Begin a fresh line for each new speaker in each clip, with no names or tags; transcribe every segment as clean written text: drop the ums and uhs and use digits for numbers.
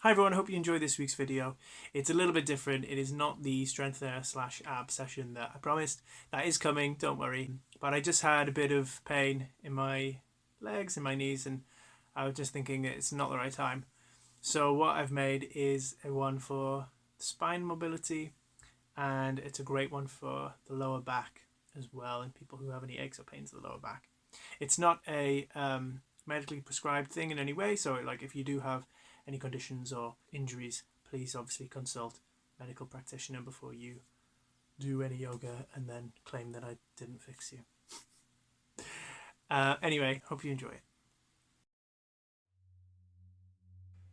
Hi everyone, hope you enjoyed this week's video. It's a little bit different. It is not the strengthener slash ab session that I promised. That is coming, don't worry. But I just had a bit of pain in my legs and my knees, and I was just thinking it's not the right time. So what I've made is a one for spine mobility, and it's a great one for the lower back as well, and people who have any aches or pains in the lower back. It's not a medically prescribed thing in any way, so like if you do have any conditions or injuries, please obviously consult a medical practitioner before you do any yoga and then claim that I didn't fix you. Anyway, hope you enjoy it.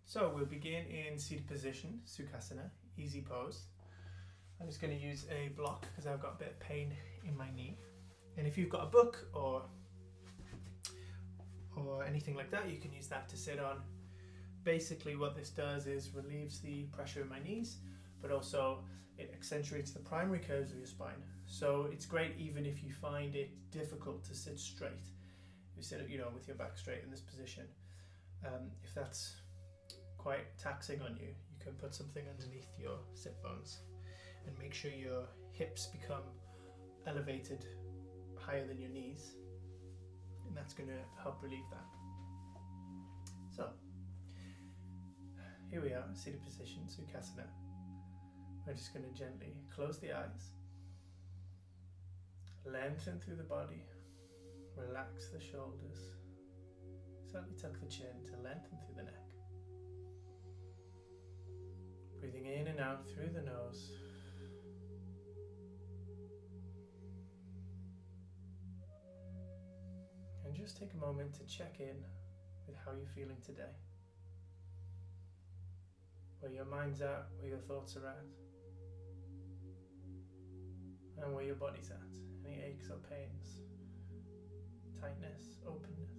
So we'll begin in seated position, Sukhasana, easy pose. I'm just going to use a block because I've got a bit of pain in my knee. And if you've got a book or anything like that, you can use that to sit on. Basically what this does is relieves the pressure in my knees, but also it accentuates the primary curves of your spine. So it's great even if you find it difficult to sit straight. You sit, with your back straight in this position. If that's quite taxing on you, you can put something underneath your sit bones and make sure your hips become elevated higher than your knees, and that's going to help relieve that. So here we are, seated position, Sukhasana. We're just going to gently close the eyes, lengthen through the body, relax the shoulders, slightly tuck the chin to lengthen through the neck. Breathing in and out through the nose. And just take a moment to check in with how you're feeling today. Where your mind's at, where your thoughts are at, and where your body's at. Any aches or pains, tightness, openness.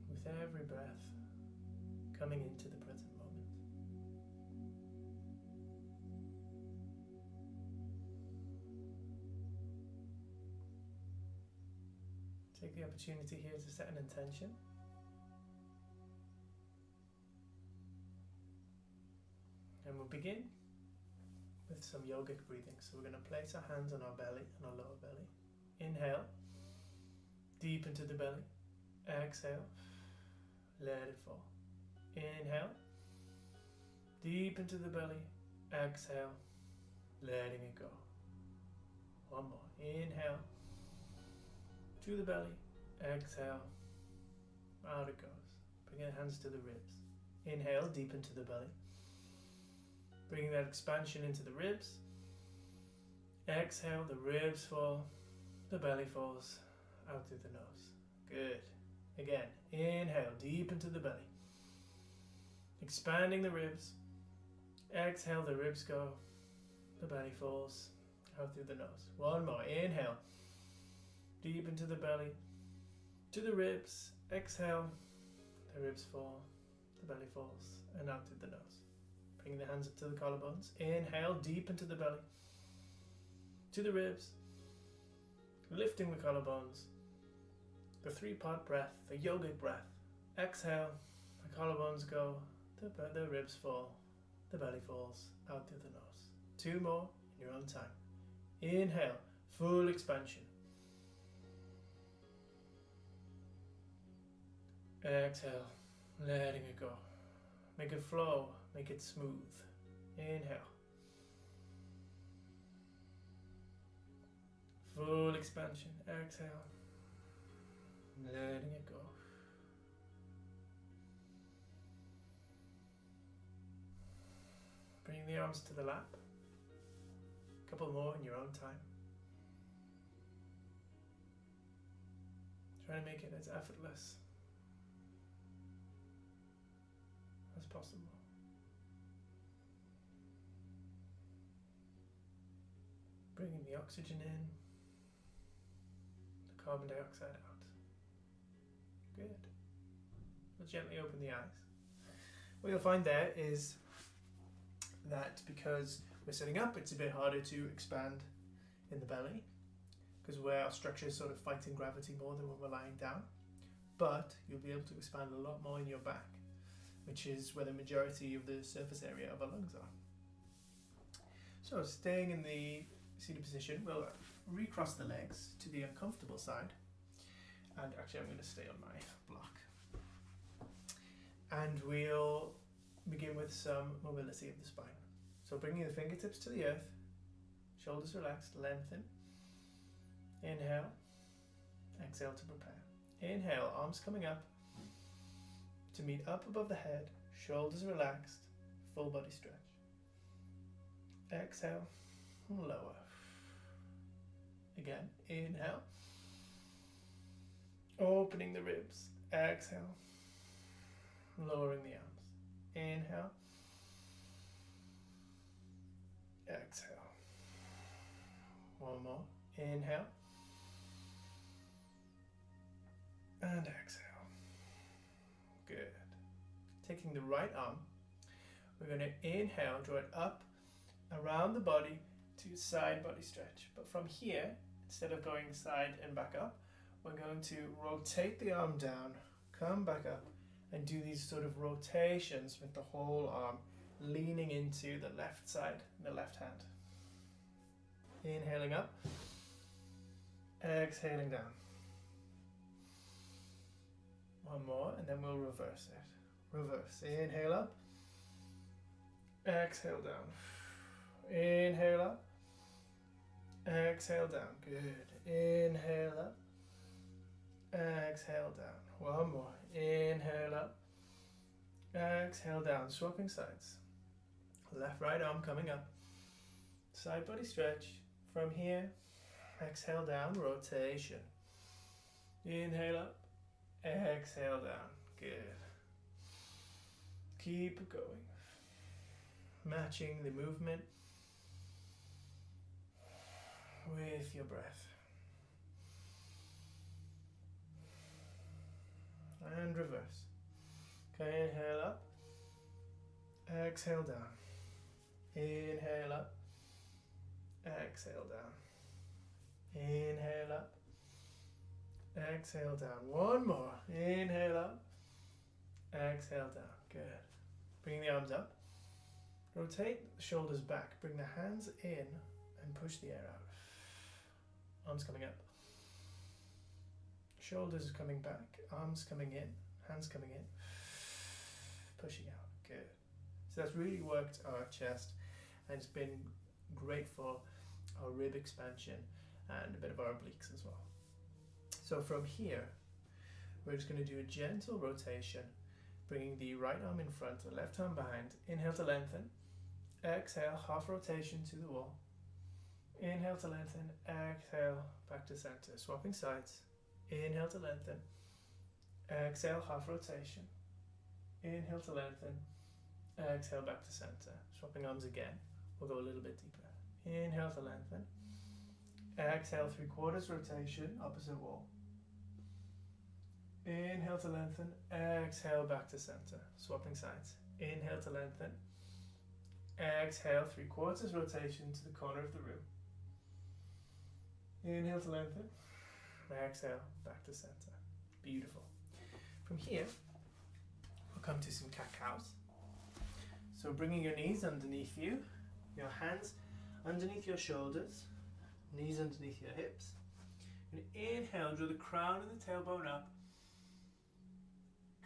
With every breath, coming into the present moment. Take the opportunity here to set an intention. And we'll begin with some yogic breathing. So we're going to place our hands on our belly and our lower belly. Inhale, deep into the belly. Exhale, let it fall. Inhale, deep into the belly. Exhale, letting it go. One more. Inhale, to the belly. Exhale, out it goes. Bring your hands to the ribs. Inhale, deep into the belly. Bringing that expansion into the ribs. Exhale, the ribs fall, the belly falls out through the nose. Good. Again, inhale, deep into the belly. Expanding the ribs. Exhale, the ribs go, the belly falls out through the nose. One more. Inhale, deep into the belly, to the ribs. Exhale, the ribs fall, the belly falls, and out through the nose. Bring the hands up to the collarbones. Inhale, deep into the belly, to the ribs, lifting the collarbones. The three-part breath, the yogic breath. Exhale, the collarbones go, the ribs fall, the belly falls, out through the nose. Two more in your own time. Inhale, full expansion. Exhale, letting it go. Make it flow, make it smooth. Inhale. Full expansion. Exhale. Letting it go. Bring the arms to the lap. A couple more in your own time. Try to make it as effortless as possible. Bringing the oxygen in, the carbon dioxide out. Good. We'll gently open the eyes. What you'll find there is that because we're sitting up, it's a bit harder to expand in the belly. because where our structure is sort of fighting gravity more than when we're lying down. But you'll be able to expand a lot more in your back, which is where the majority of the surface area of our lungs are. So staying in the seated position, we'll recross the legs to the uncomfortable side. And actually I'm going to stay on my block. And we'll begin with some mobility of the spine. So bringing the fingertips to the earth, shoulders relaxed, lengthen. Inhale, exhale to prepare. Inhale, arms coming up to meet up above the head, shoulders relaxed, full body stretch. Exhale, lower. Again, inhale, opening the ribs. Exhale, lowering the arms. Inhale, exhale. One more. Inhale and exhale. Good. Taking the right arm, we're going to inhale, draw it up around the body to side body stretch. But from here, instead of going side and back up, we're going to rotate the arm down, come back up, and do these sort of rotations with the whole arm, leaning into the left side, the left hand. Inhaling up, exhaling down. One more, and then we'll reverse it. Reverse. Inhale up, exhale down. Inhale up, exhale down. Good. Inhale up, exhale down. One more. Inhale up, exhale down. Swapping sides. Left, right arm coming up. Side body stretch. From here, exhale down, rotation. Inhale up, exhale down. Good. Keep going. Matching the movement with your breath. And reverse. Okay, inhale up, exhale down. Inhale up, exhale down. Inhale up, exhale down. One more. Inhale up, exhale down. Good. Bring the arms up. Rotate the shoulders back. Bring the hands in and push the air out. Arms coming up. Shoulders coming back. Arms coming in. Hands coming in. Pushing out. Good. So that's really worked our chest, and it's been great for our rib expansion and a bit of our obliques as well. So from here, we're just going to do a gentle rotation, bringing the right arm in front, the left arm behind. Inhale to lengthen. Exhale, half rotation to the wall. Inhale to lengthen. Exhale, back to center. Swapping sides. Inhale to lengthen. Exhale, half rotation. Inhale to lengthen. Exhale, back to center. Swapping arms again. We'll go a little bit deeper. Inhale to lengthen. Exhale, 3/4 rotation, opposite wall. Inhale to lengthen. Exhale, back to center. Swapping sides. Inhale to lengthen. Exhale, 3/4 rotation to the corner of the room. Inhale to lengthen. Exhale, back to center. Beautiful. From here, we'll come to some cat-cows. So bringing your knees underneath you, your hands underneath your shoulders, knees underneath your hips. And inhale, draw the crown and the tailbone up.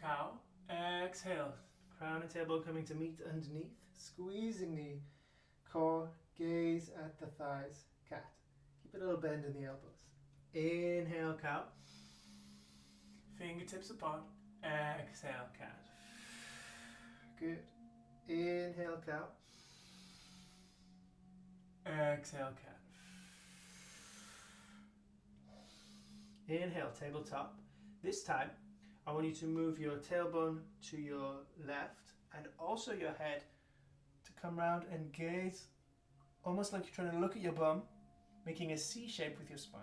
Cow. Exhale, crown and tailbone coming to meet underneath, squeezing the core, gaze at the thighs. Cat. Keep a little bend in the elbows. Inhale, cow. Fingertips apart. Exhale, cat. Good. Inhale, cow. Exhale, cat. Inhale, tabletop. This time, I want you to move your tailbone to your left and also your head to come round and gaze, almost like you're trying to look at your bum, making a C shape with your spine.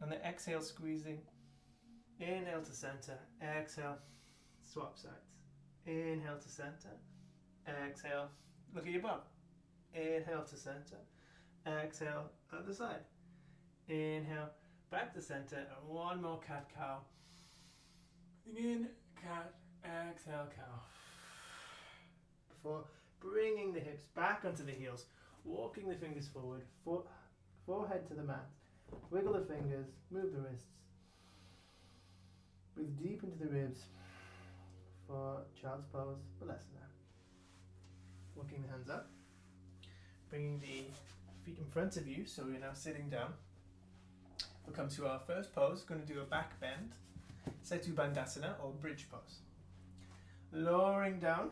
And the exhale, squeezing. Inhale to center. Exhale, swap sides. Inhale to center. Exhale, look at your bum. Inhale to center. Exhale, other side. Inhale, back to center, and one more cat-cow. In, cat, exhale, cow. Before bringing the hips back onto the heels, walking the fingers forward, forehead to the mat. Wiggle the fingers, move the wrists. Breathe deep into the ribs for child's pose, Balasana. Walking the hands up, bringing the feet in front of you, so we're now sitting down. We'll come to our first pose, going to do a back bend, Setu Bandhasana or bridge pose. Lowering down,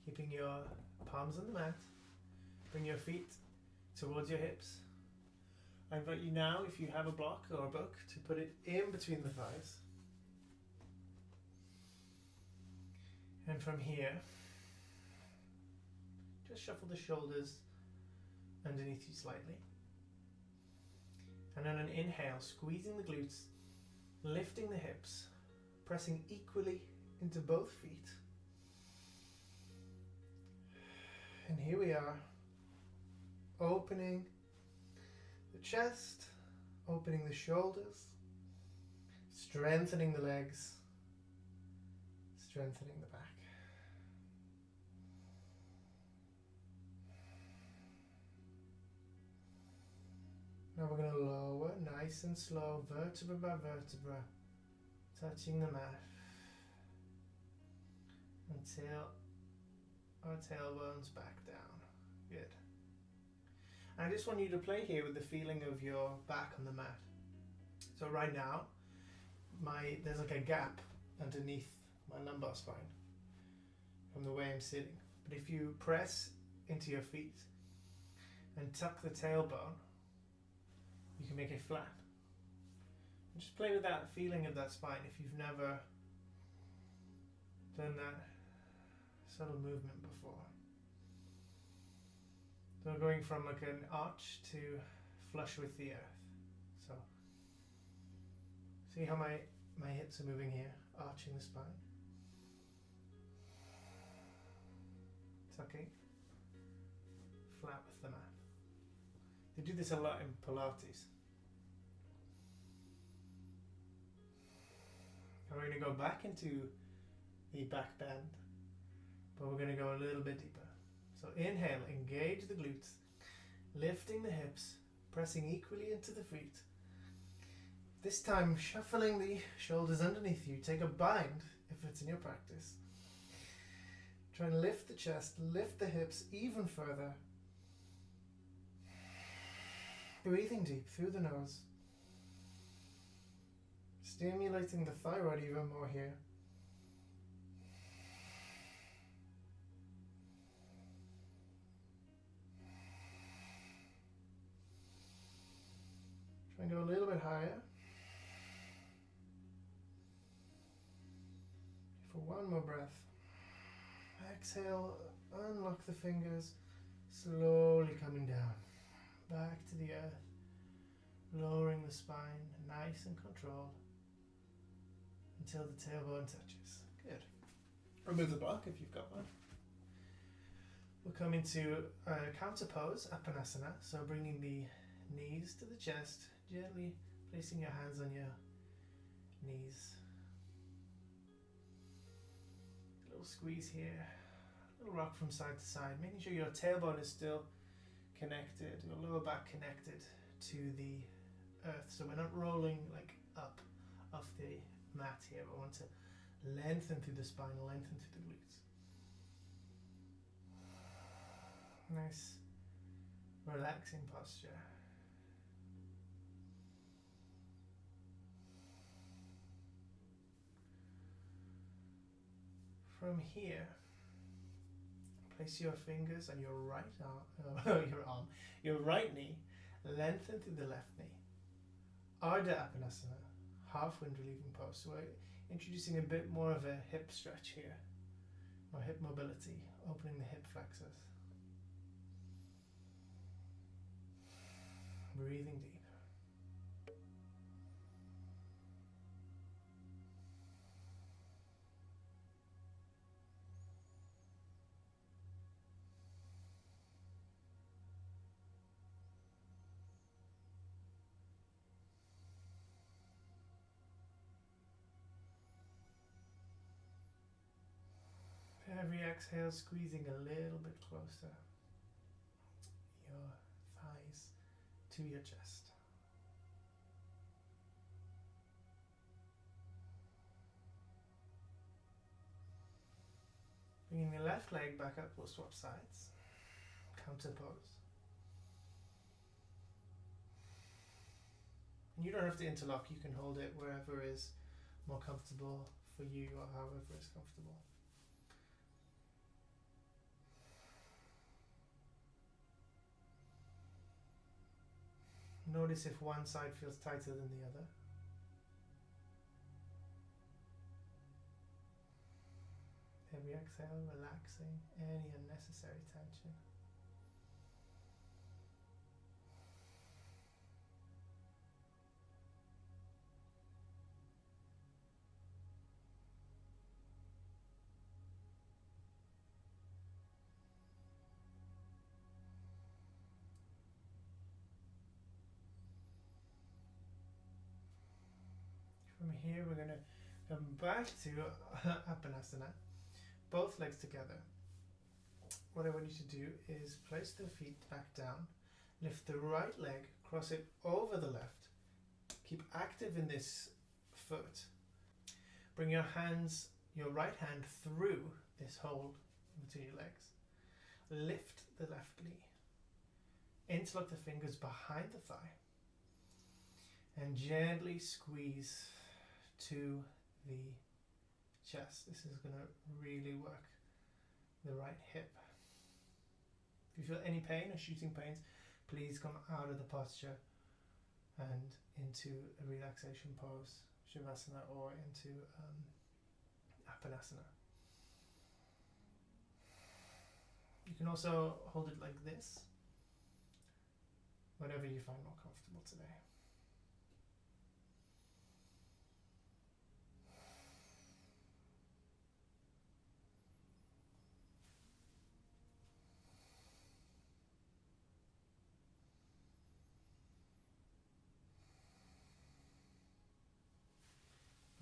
keeping your palms on the mat, bring your feet towards your hips. I invite you now, if you have a block or a book, to put it in between the thighs. And from here, just shuffle the shoulders underneath you slightly. And on an inhale, squeezing the glutes, lifting the hips, pressing equally into both feet. And here we are, opening the chest, opening the shoulders, strengthening the legs, strengthening the back. Now we're going to lower, nice and slow, vertebra by vertebra, touching the mat until our tailbones back down. Good. And I just want you to play here with the feeling of your back on the mat. So right now, there's like a gap underneath my lumbar spine from the way I'm sitting. But if you press into your feet and tuck the tailbone, you can make it flat. And just play with that feeling of that spine if you've never done that subtle movement before. So going from like an arch to flush with the earth. So see how my hips are moving here, arching the spine. Tucking, flat with the mat. They do this a lot in Pilates. Now we're going to go back into the back bend, but we're going to go a little bit deeper. So inhale, engage the glutes, lifting the hips, pressing equally into the feet. This time shuffling the shoulders underneath you. Take a bind if it's in your practice. Try and lift the chest, lift the hips even further. Breathing deep through the nose. Stimulating the thyroid even more here. Try and go a little bit higher. For one more breath. Exhale, unlock the fingers, slowly coming down. Back to the earth, lowering the spine, nice and controlled, until the tailbone touches. Good. Remove the block if you've got one. We'll come into a counter pose, Apanasana. So bringing the knees to the chest, gently placing your hands on your knees. A little squeeze here, a little rock from side to side, making sure your tailbone is still connected, your lower back connected to the earth. So we're not rolling like up off the mat here, but we want to lengthen through the spine, lengthen through the glutes. Nice, relaxing posture. From here, place your fingers on your right arm, your right knee, lengthen through the left knee. Ardha Apanasana, half wind relieving pose. So we're introducing a bit more of a hip stretch here, or hip mobility, opening the hip flexors. Breathing deep. every exhale, squeezing a little bit closer your thighs to your chest. Bringing the left leg back up, we'll swap sides. Counter pose. And you don't have to interlock, you can hold it wherever is more comfortable for you or however is comfortable. Notice if one side feels tighter than the other. Every exhale, relaxing any unnecessary tension. From here we're going to come back to Apanasana, both legs together. What I want you to do is place the feet back down, lift the right leg, cross it over the left, keep active in this foot. Bring your right hand through this hold between your legs. Lift the left knee, interlock the fingers behind the thigh, and gently squeeze to the chest. This is going to really work the right hip. If you feel any pain or shooting pains, please come out of the posture and into a relaxation pose, Shavasana, or into Apanasana. You can also hold it like this, whatever you find more comfortable today.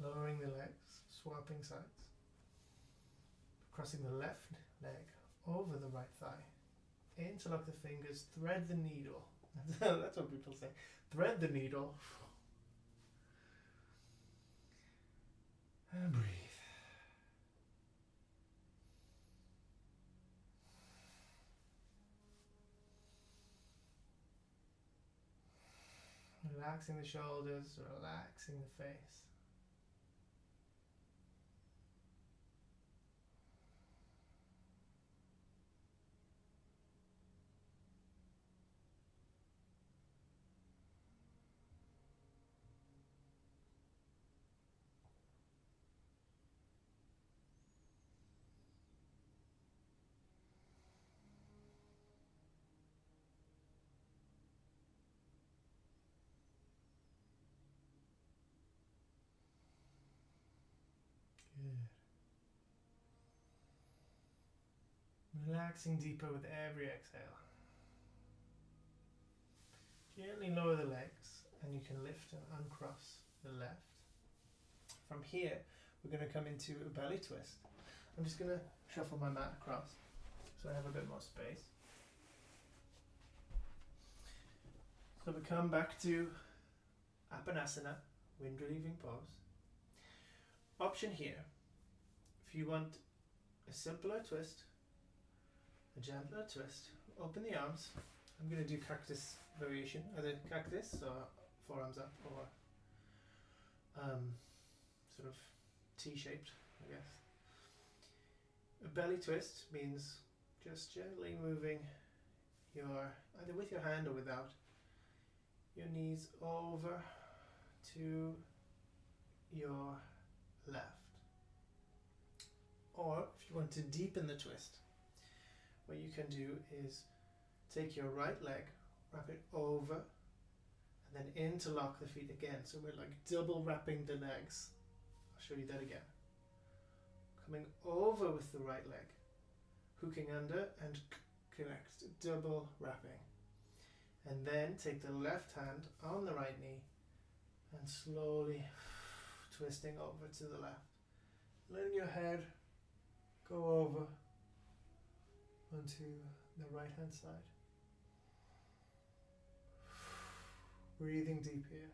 Lowering the legs, swapping sides. Crossing the left leg over the right thigh. Interlock the fingers, thread the needle. That's what people say. Thread the needle. And breathe. Relaxing the shoulders, relaxing the face. Good. Relaxing deeper with every exhale. Gently lower the legs and you can lift and uncross the left. From here, we're going to come into a belly twist. I'm just going to shuffle my mat across so I have a bit more space. So we come back to Apanasana, wind relieving pose. Option here, if you want a simpler twist, a gentler twist, open the arms. I'm going to do cactus variation, either cactus or forearms up, or sort of T-shaped, I guess. A belly twist means just gently moving your, either with your hand or without, your knees over to your left. Or if you want to deepen the twist, what you can do is take your right leg, wrap it over, and then interlock the feet again. So we're like double wrapping the legs. I'll show you that again. Coming over with the right leg, hooking under and connect, double wrapping. And then take the left hand on the right knee and slowly twisting over to the left. Letting your head go over onto the right hand side. Breathing deep here.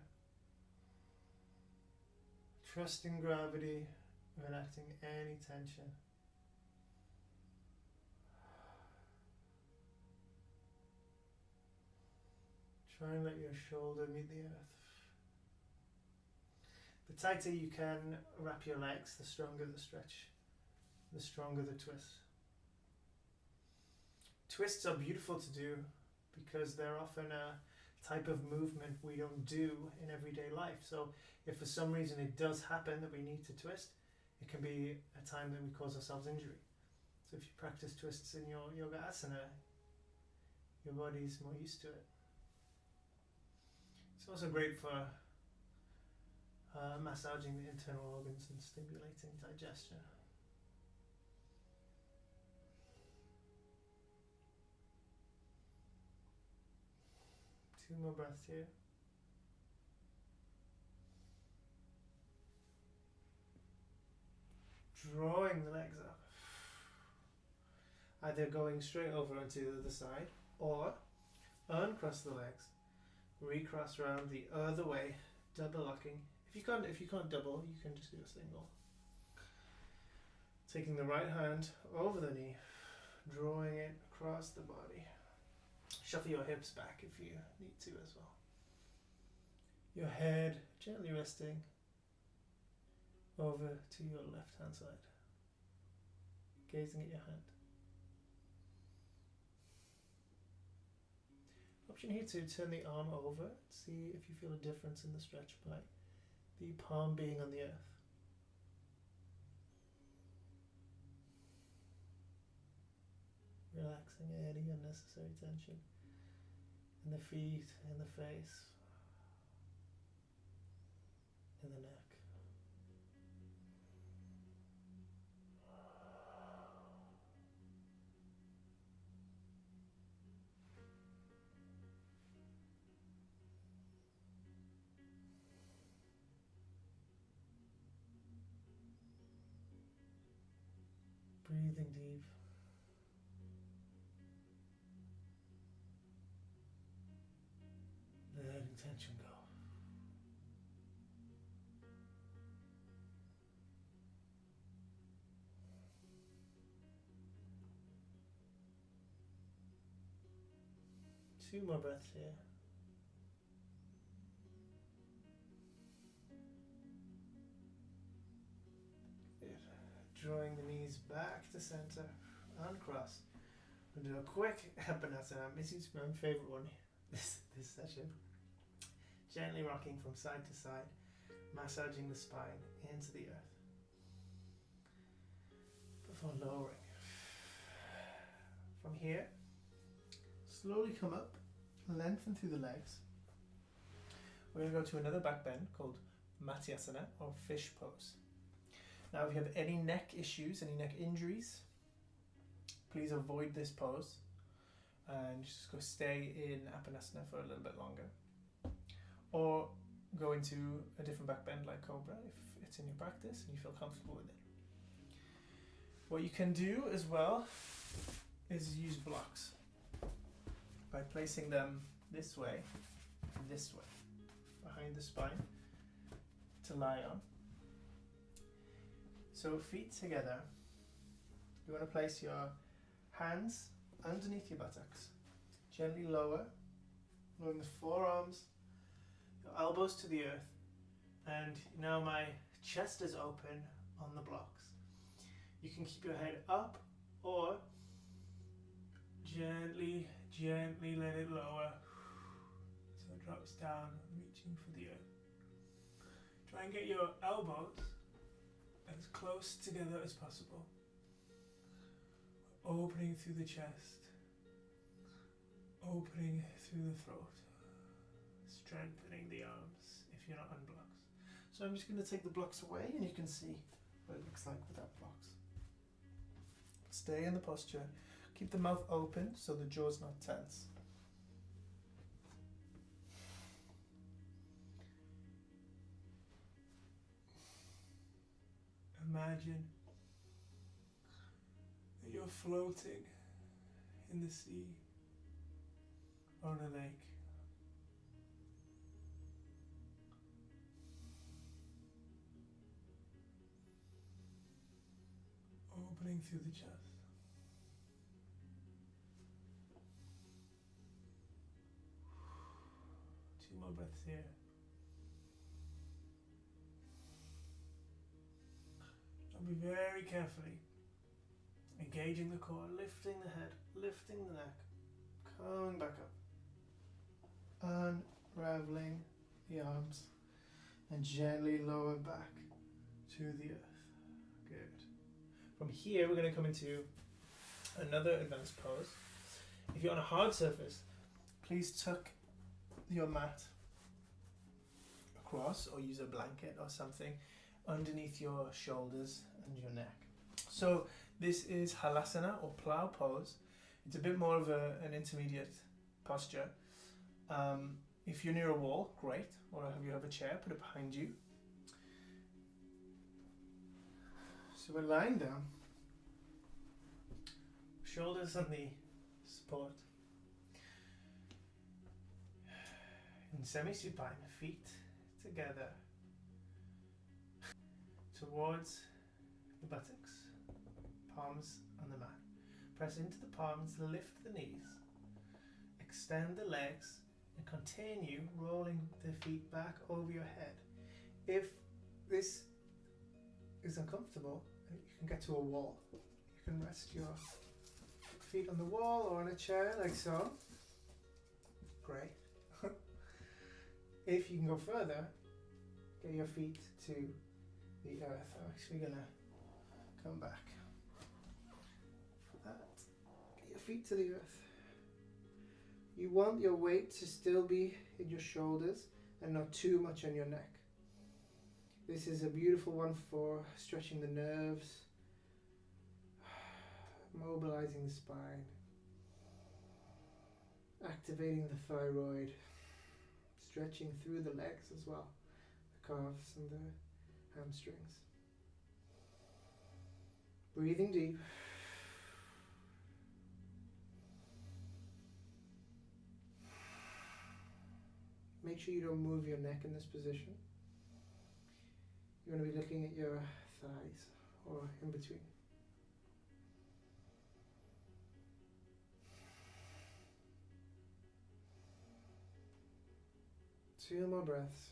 Trusting gravity, relaxing any tension. Try and let your shoulder meet the earth. The tighter you can wrap your legs, the stronger the stretch, the stronger the twist. Twists are beautiful to do because they're often a type of movement we don't do in everyday life. So if for some reason it does happen that we need to twist, it can be a time that we cause ourselves injury. So if you practice twists in your yoga asana, your body's more used to it. It's also great for massaging the internal organs and stimulating digestion. Two more breaths here. Drawing the legs up. Either going straight over onto the other side or uncross the legs, recross around the other way, double locking. If you can't double, you can just do a single. Taking the right hand over the knee, drawing it across the body. Shuffle your hips back if you need to as well. Your head gently resting over to your left hand side, gazing at your hand. Option here to turn the arm over, see if you feel a difference in the stretch by the palm being on the earth. Relaxing any unnecessary tension in the feet, in the face, in the neck. Breathing deep. Letting tension go. Two more breaths here. Good. Drawing the knees back to center, uncross. We'll do a quick Epinasana. This is my favourite one this session. Gently rocking from side to side, massaging the spine into the earth. Before lowering. From here, slowly come up, lengthen through the legs. We're going to go to another back bend called Matyasana or fish pose. Now if you have any neck issues, any neck injuries, please avoid this pose and just go stay in Epinasana for a little bit longer. Or go into a different back bend like Cobra if it's in your practice and you feel comfortable with it. What you can do as well is use blocks by placing them this way and this way behind the spine to lie on. So feet together, you want to place your hands underneath your buttocks, gently lowering the forearms, your elbows to the earth, and now my chest is open on the blocks. You can keep your head up or gently let it lower so it drops down, reaching for the earth. Try and get your elbows as close together as possible. Opening through the chest, opening through the throat, strengthening the arms if you're not on blocks. So I'm just going to take the blocks away and you can see what it looks like without blocks. Stay in the posture, keep the mouth open so the jaw's not tense. Imagine that you're floating in the sea or in a lake. Opening through the chest. Two more breaths here. And be very carefully engaging the core, lifting the head, lifting the neck, coming back up, unraveling the arms, and gently lower back to the earth. Good. From here, we're going to come into another advanced pose. If you're on a hard surface, please tuck your mat across or use a blanket or something underneath your shoulders and your neck. So this is halasana or plow pose. It's a bit more of an intermediate posture. If you're near a wall, great, or if you have a chair, put it behind you. So we're lying down, shoulders on the support, in semi-supine, feet together towards the buttocks, palms on the mat. Press into the palms, lift the knees, extend the legs, and continue rolling the feet back over your head. If this is uncomfortable, you can get to a wall. You can rest your feet on the wall or on a chair like so. Great. If you can go further, get your feet to the earth. I'm actually gonna come back for that. Get your feet to the earth. You want your weight to still be in your shoulders and not too much on your neck. This is a beautiful one for stretching the nerves, mobilizing the spine, activating the thyroid, stretching through the legs as well, the calves and the hamstrings. Breathing deep. Make sure you don't move your neck in this position. You're going to be looking at your thighs or in between. Two more breaths.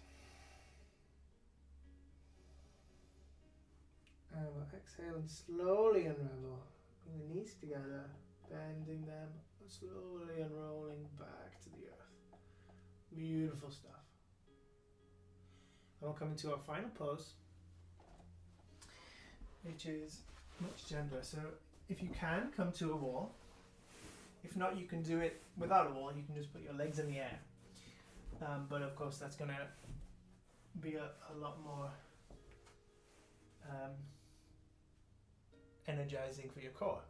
And we'll exhale and slowly unravel. Bring the knees together, bending them, slowly unrolling back to the earth. Beautiful stuff. And we'll come into our final pose, which is much gentler. So if you can, come to a wall. If not, you can do it without a wall. You can just put your legs in the air. But of course, that's going to be a lot more energizing for your core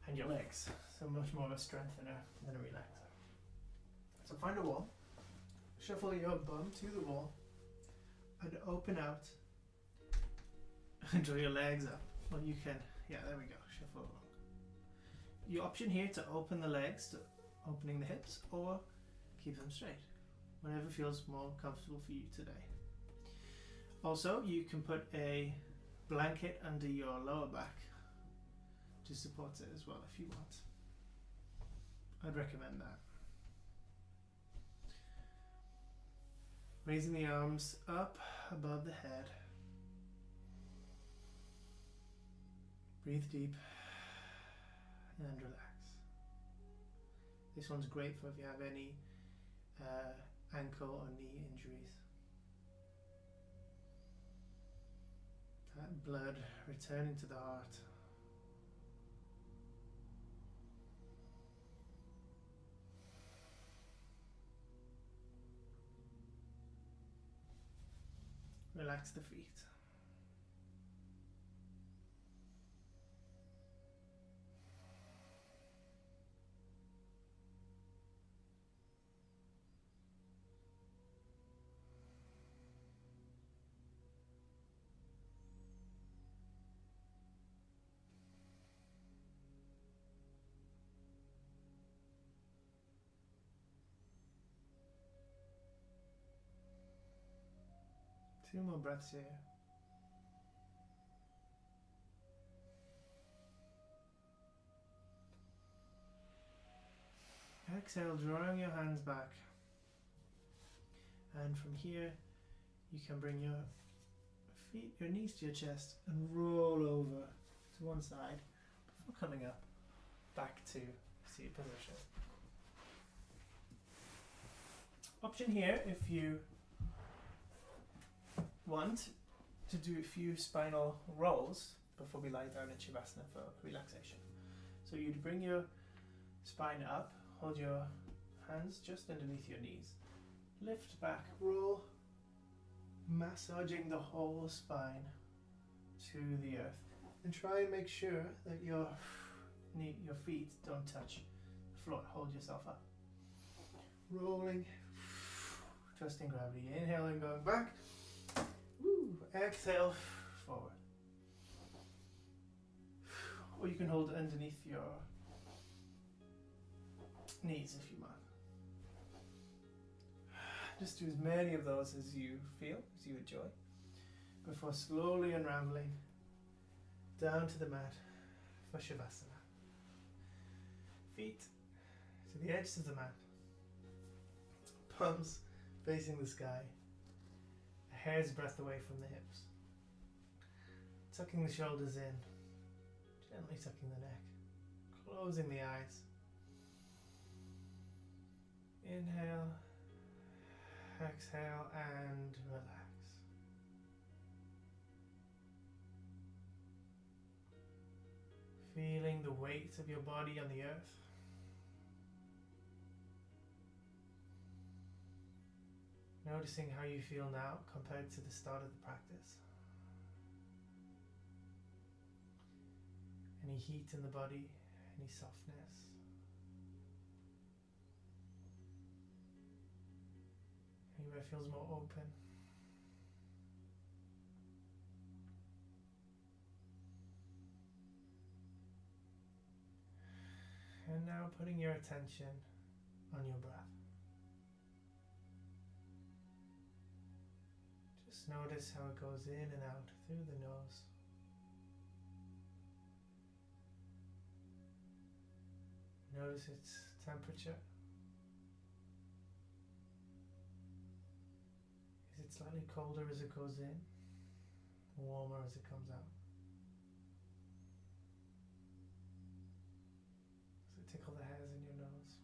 and your legs. So much more of a strengthener than a relaxer. So find a wall, shuffle your bum to the wall, and open out and draw your legs up. Well, you can, yeah, there we go, shuffle along. Your option here to open the legs, to opening the hips, or keep them straight. Whatever feels more comfortable for you today. Also, you can put a blanket under your lower back to support it as well if you want. I'd recommend that. Raising the arms up above the head. Breathe deep and relax. This one's great for if you have any ankle or knee injuries. That blood returning to the heart. Relax the feet. 2 more breaths here. Exhale, drawing your hands back. And from here, you can bring your feet, your knees to your chest and roll over to one side before coming up back to seated position. Option here, if you want to do a few spinal rolls before we lie down in Shavasana for relaxation. So you'd bring your spine up, hold your hands just underneath your knees, lift back, roll, massaging the whole spine to the earth, and try and make sure that your feet don't touch the floor. Hold yourself up, rolling, trusting gravity, inhaling, going back, exhale, forward. Or you can hold it underneath your knees if you want. Just do as many of those as you feel, as you enjoy, before slowly unraveling down to the mat for Shavasana. Feet to the edges of the mat, palms facing the sky, a hair's breadth away from the hips. Tucking the shoulders in, gently tucking the neck, closing the eyes. Inhale, exhale, and relax. Feeling the weight of your body on the earth. Noticing how you feel now compared to the start of the practice. Any heat in the body, any softness. Anywhere feels more open. And now putting your attention on your breath. Just notice how it goes in and out through the nose. Notice its temperature. Is it slightly colder as it goes in, warmer as it comes out? Does it tickle the hairs in your nose?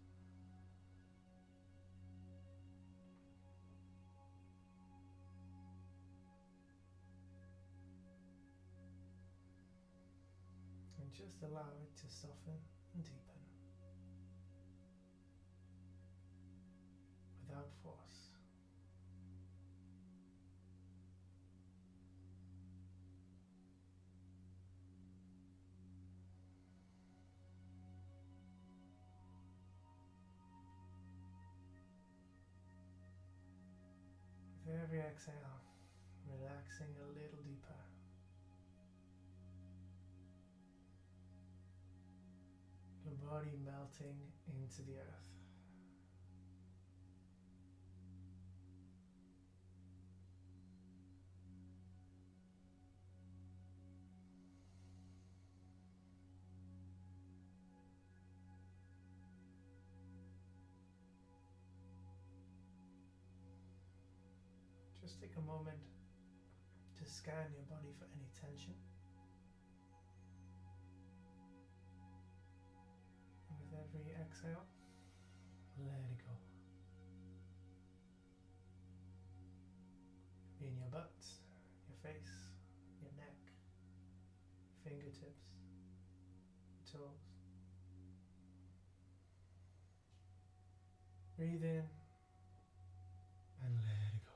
And just allow it to soften and deepen without force. With every exhale, relaxing a little deeper. Your body melting into the earth. Just take a moment to scan your body for any tension. And with every exhale, let it go. Be in your butt, your face, your neck, fingertips, toes. Breathe in and let it go.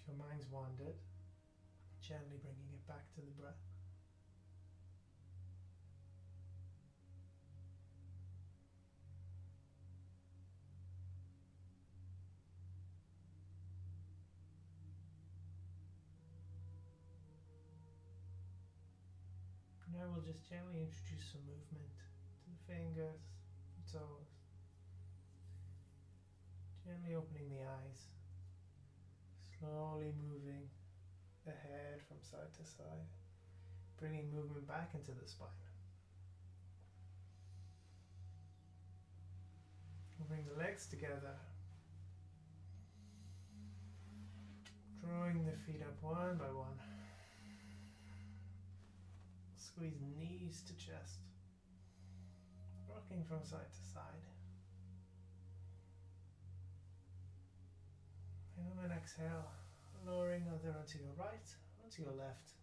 Your mind's wandered, gently bringing it back to the breath. Now we'll just gently introduce some movement to the fingers, the toes. Gently opening the eyes, slowly moving the head from side to side, bringing movement back into the spine. We'll bring the legs together, drawing the feet up one by one. Squeeze knees to chest, rocking from side to side. And on an exhale, lowering either onto your right, onto your left.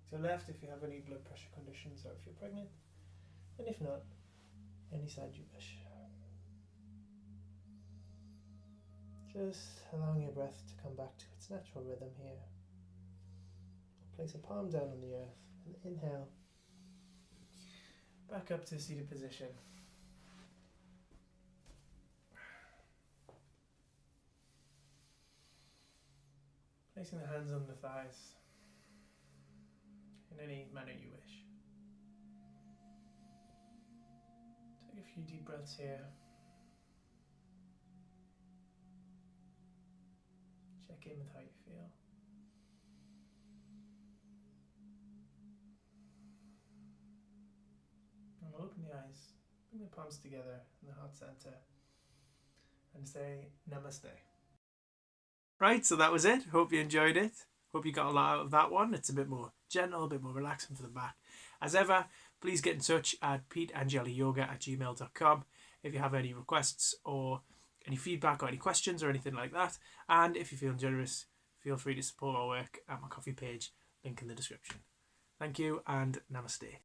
To your left if you have any blood pressure conditions or if you're pregnant, and if not, any side you wish. Just allowing your breath to come back to its natural rhythm here. Place a palm down on the earth and inhale. Back up to a seated position. Placing the hands on the thighs in any manner you wish. Take a few deep breaths here. Check in with how you feel. And we'll open the eyes, bring the palms together in the heart center, and say Namaste. Right, so that was it. Hope you enjoyed it. Hope you got a lot out of that one. It's a bit more gentle, a bit more relaxing for the back. As ever, please get in touch at peteanjaliyoga@gmail.com if you have any requests or any feedback or any questions or anything like that. And if you're feeling generous, feel free to support our work at my coffee page, link in the description. Thank you and Namaste.